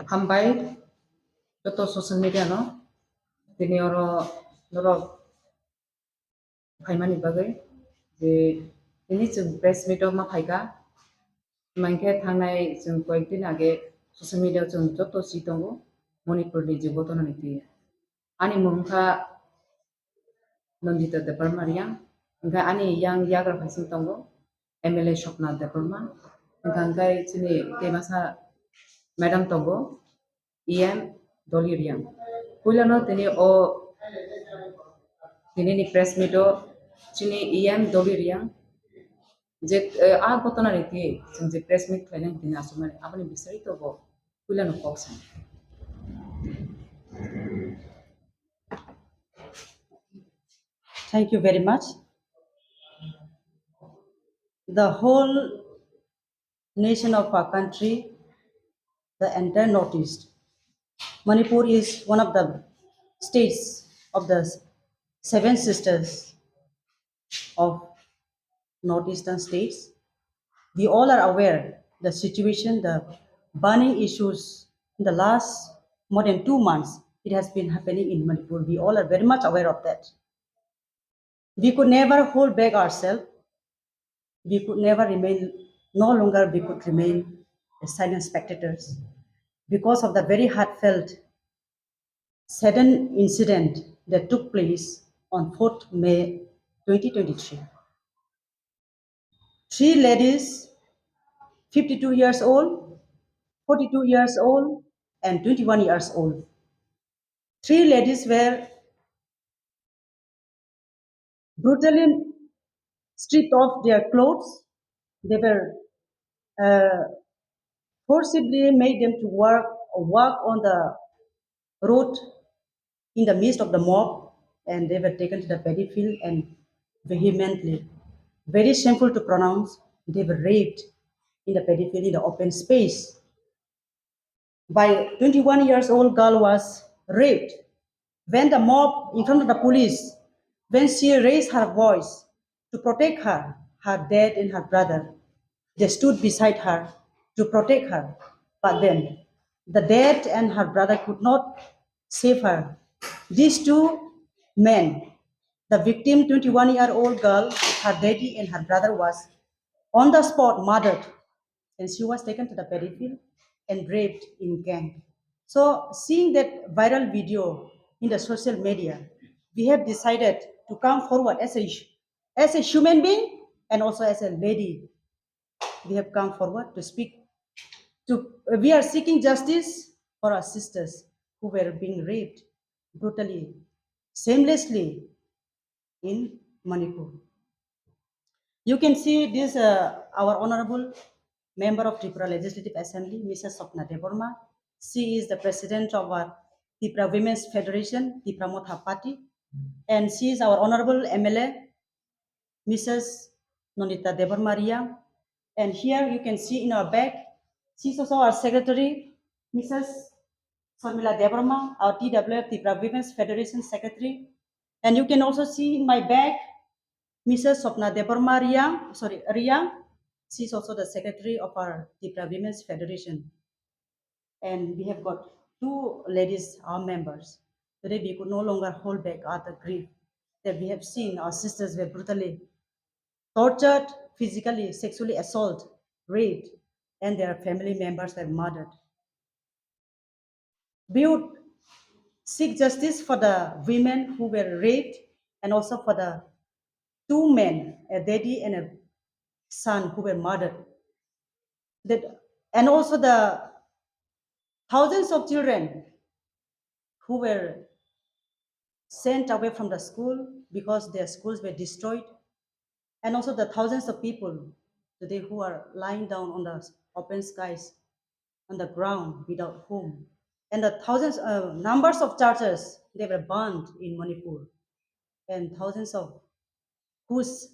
Hambai joto social media no tini oro faimani bagai je ini जों press meet ma faiga mankhe thangnai जों কয়েকদিন আগে social media जों joto si tongo Manipur ni je botona niti ani mungkha nandita deparma Reang engka ani yang yagra phasing tongo MLA Shopna deparma engka engkai chini temasa madam tongo EM Dolly Reang puilano tini ni press meet chini EM Dolly Reang je a gotona niti जों je press meet khainang dina asumani abani bisari tobo puilano koksan. Thank you very much. The whole nation of our country, the entire Northeast, Manipur is one of the states of the seven sisters of Northeastern states. We all are aware the situation, the burning issues in the last more than 2 months. It has been happening in Manipur. We all are very much aware of that. We could never hold back ourselves. We could never remain, no longer we could remain as silent spectators because of the very heartfelt, sudden incident that took place on 4th May 2023. 3 ladies, 52 years old, 42 years old, and 21 years old. 3 ladies were brutally stripped off their clothes. They were forcibly made them to walk on the road in the midst of the mob, and they were taken to the battlefield and vehemently, very shameful to pronounce, they were raped in the battlefield in the open space. By 21 years old girl was raped when the mob in front of the police, when she raised her voice to protect her dad and her brother, they stood beside her to protect her. But then the dad and her brother could not save her. These two men, the victim, 21-year-old girl, her daddy and her brother was on the spot murdered, and she was taken to the battlefield and raped in camp. So seeing that viral video in the social media, we have decided to come forward as a human being and also as a lady. We have come forward to speak. We are seeking justice for our sisters who were being raped brutally, shamelessly in Manipur. You can see this, our honorable member of Tipra Legislative Assembly, Mrs. Swapna Deborma. She is the president of our Tipra Women's Federation, Tipra Motha Party, and she is our honorable MLA, Mrs. Nonita Deborma Reang. And here you can see in our back, she's also our secretary, Mrs. Sormila Deborma, our TWF, Tipra Women's Federation secretary. And you can also see in my back, Mrs. Swapna Deborma Reang. She's also the secretary of our Tipra Women's Federation. And we have got 2 ladies, our members. Today we could no longer hold back our grief that we have seen our sisters were brutally tortured, physically, sexually assaulted, raped, and their family members were murdered. We would seek justice for the women who were raped and also for the 2 men, a daddy and a son, who were murdered. And also the thousands of children who were sent away from the school because their schools were destroyed, and also the thousands of people today who are lying down on the open skies, on the ground without home, and the numbers of churches, they were burned in Manipur, and thousands of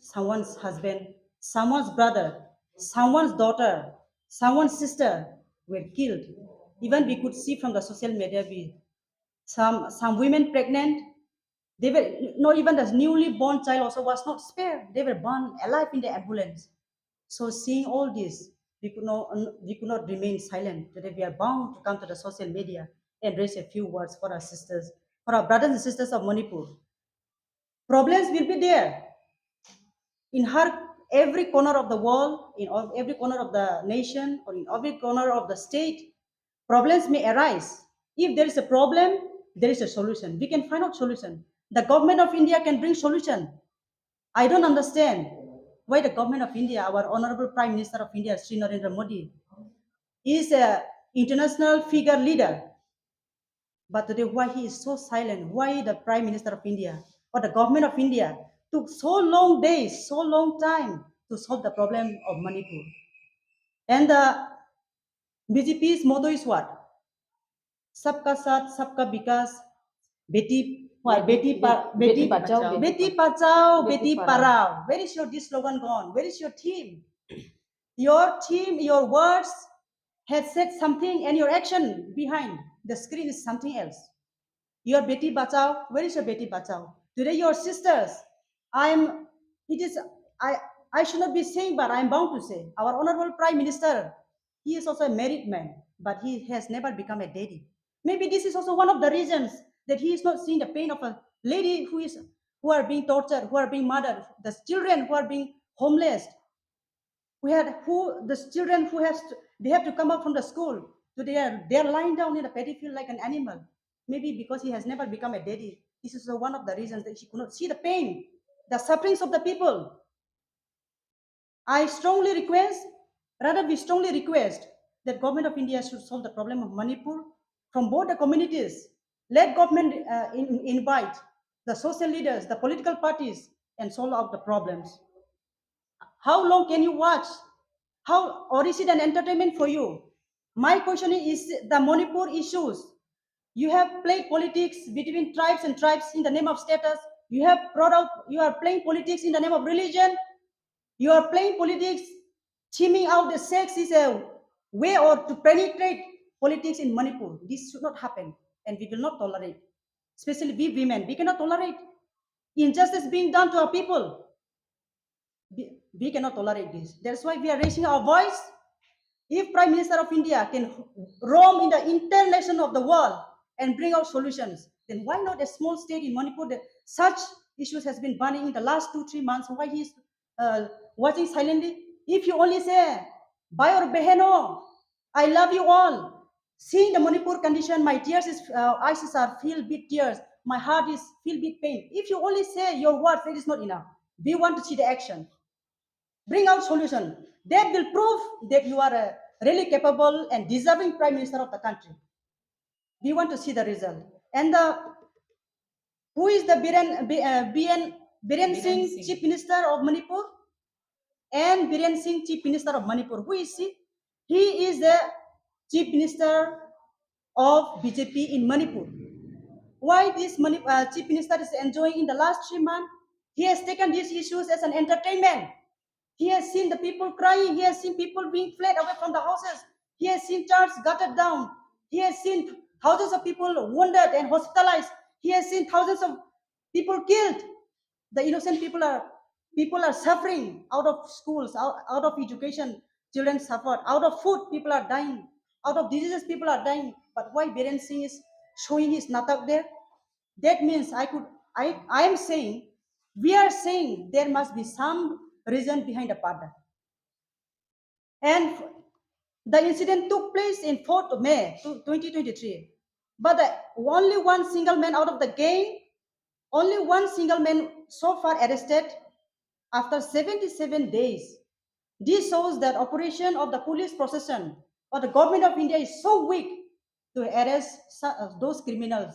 someone's husband, someone's brother, someone's daughter, someone's sister were killed. Even we could see from the social media, some women pregnant, they were not even the newly born child also was not spared. They were burned alive in the ambulance. So seeing all this, we could not remain silent. Today we are bound to come to the social media and raise a few words for our sisters, for our brothers and sisters of Manipur. Problems will be there in every corner of the world, in every corner of the nation, or in every corner of the state. Problems may arise. If there is a problem, there is a solution. We can find out solution. The government of India can bring solution. I don't understand why the government of India, our honorable Prime Minister of India, Sri Narendra Modi, is a international figure leader. But today, why he is so silent? Why the Prime Minister of India or the government of India took so long days, so long time to solve the problem of Manipur? And the BJP's motto is what? Sabka Saath, Sabka Vikas, Beti, what? Beti Bachao, Beti Bachao, Beti Parao. Where is your this slogan gone? Where is your team? Your team, your words had said something, and your action behind the screen is something else. Your Beti Bachao, where is your Beti Bachao? Today, your sisters, I'm, it is, I, I should not be saying, but I'm bound to say, our honorable Prime Minister, he is also a married man, but he has never become a daddy. Maybe this is also one of the reasons that he is not seeing the pain of a lady who are being tortured, who are being murdered, the children who are being homeless, the children who they have to come out from the school, so they are lying down in a paddy field like an animal. Maybe because he has never become a daddy, this is one of the reasons that he could not see the pain, the sufferings of the people. I strongly request, rather we strongly request that government of India should solve the problem of Manipur from both the communities. Let government invite the social leaders, the political parties, and solve out the problems. How long can you watch? How, or is it an entertainment for you? My question is the Manipur issues. You have played politics between tribes and tribes in the name of status. You are playing politics in the name of religion. You are playing politics, teaming out the sex is a way or to penetrate politics in Manipur. This should not happen, and we will not tolerate. Especially we women, we cannot tolerate injustice being done to our people. We cannot tolerate this. That's why we are raising our voice. If Prime Minister of India can roam in the international of the world and bring out solutions, then why not a small state in Manipur that such issues has been burning in the last 2-3 months? Why he is watching silently? If you only say, "Bhai or beheno, I love you all." Seeing the Manipur condition, my eyes are filled with tears. My heart is filled with pain. If you only say your words, it is not enough. We want to see the action. Bring out solution that will prove that you are a really capable and deserving prime minister of the country. We want to see the result. And who is the Biren Singh, Singh. Chief Minister of Manipur? And Biren Singh, Chief Minister of Manipur. Who is he? He is the Chief Minister of BJP in Manipur. Why this Chief Minister is enjoying in the last 3 months? He has taken these issues as an entertainment. He has seen the people crying. He has seen people being fled away from the houses. He has seen churches gutted down. He has seen thousands of people wounded and hospitalized. He has seen thousands of people killed. The innocent people are suffering out of schools, out of education. Children suffered. Out of food, people are dying. Out of diseases, people are dying. But why Biren Singh is showing his natak there? That means I am saying, we are saying there must be some reason behind the pattern. And the incident took place in 4th of May 2023. But only one single man out of the gang, only one single man so far arrested after 77 days. This shows that operation of the police procession or the government of India is so weak to arrest those criminals.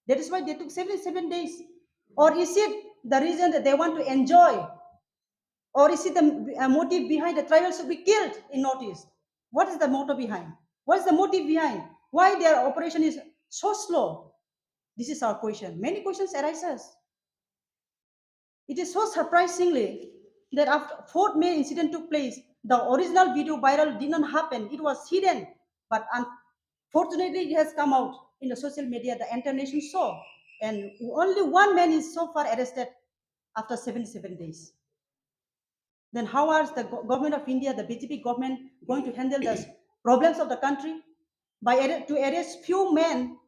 That is why they took 77 days. Or is it the reason that they want to enjoy? Or is it the motive behind the tribals should be killed in Northeast? What is the motive behind? What is the motive behind? Why their operation is so slow? This is our question. Many questions arises. It is so surprisingly that after 4th May incident took place, the original video viral did not happen. It was hidden. But unfortunately, it has come out in the social media, the international saw. And only one man is so far arrested after 77 days. then how is the government of India, the BJP government, going to handle the problems of the country? To arrest few men,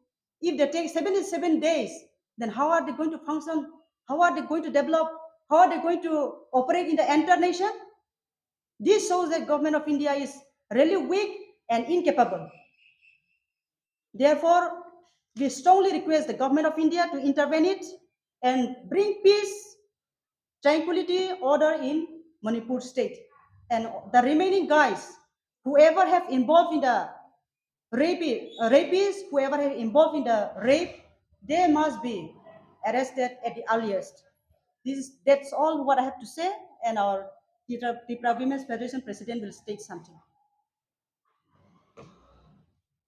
if they take 77 days, then how are they going to function? How are they going to develop? How are they going to operate in the entire nation? This shows that government of India is really weak and incapable. Therefore, we strongly request the government of India to intervene it and bring peace, tranquility, order in Manipur state. And the remaining guys, whoever have involved in the rapists, whoever have involved in the rape, they must be arrested at the earliest. That's all what I have to say, and our Tipra Women's Federation president will state something.